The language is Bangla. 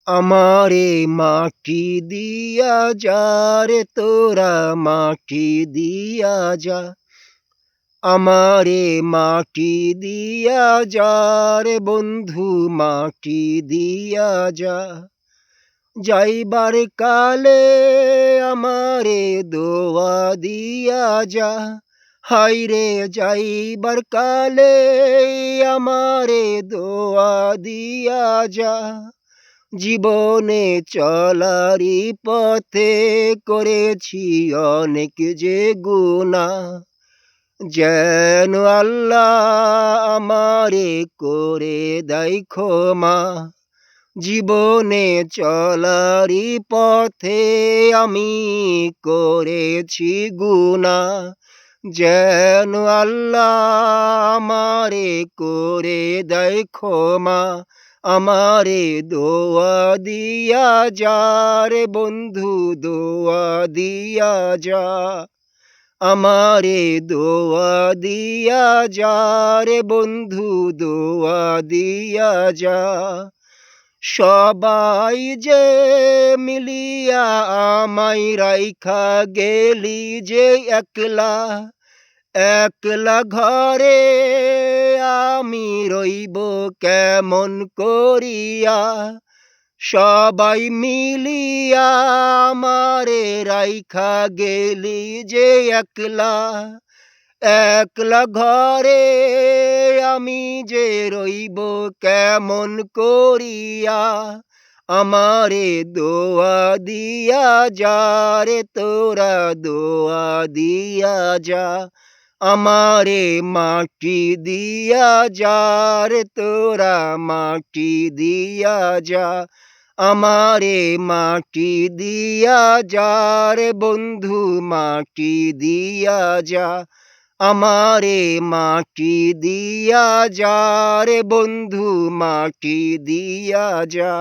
আমারে মাটি দিয়া যা রে তোরা মাটি দিয়া যা, আমারে মাটি দিয়া যা রে বন্ধু মাটি দিয়া যা। যাইবার কালে আমারে দোয়া দিয়া যা, হায়রে যাইবার কালে আমারে দোয়া দিয়া যা। জীবনে চলারই পথে করেছি অনেক যে গুনাহ, যেন আল্লাহ আমারে করে দেয় ক্ষমা। জীবনে চলারই পথে আমি করেছি গুনাহ, যেন আল্লাহ আমারে করে দেয় ক্ষমা। আমারে দোয়া দিয়া যা রে বন্ধু দোয়া দিয়া যা, আমারে দোয়া দিয়া যা রে বন্ধু দোয়া দিয়া যা। সবাই যে মিলিয়া আমায় রাইখা গেলি যে একলা, একলা ঘরে আমি রইব কেমন করিয়া। সবাই মিলিয়া আমারে রাইখা গেলি যে একলা, একলা ঘরে আমি যে রইব কেমন করিয়া। আমারে দোয়া দিয়া যা রে তোরা দোয়া দিয়া যা, আমারে মাটি দিয়া যা রে তোরা মাটি দিয়া যা। আমারে মাটি দিয়া যা রে বন্ধু মাটি দিয়া যা, আমারে মাটি দিয়া যা রে বন্ধু মাটি দিয়া যা।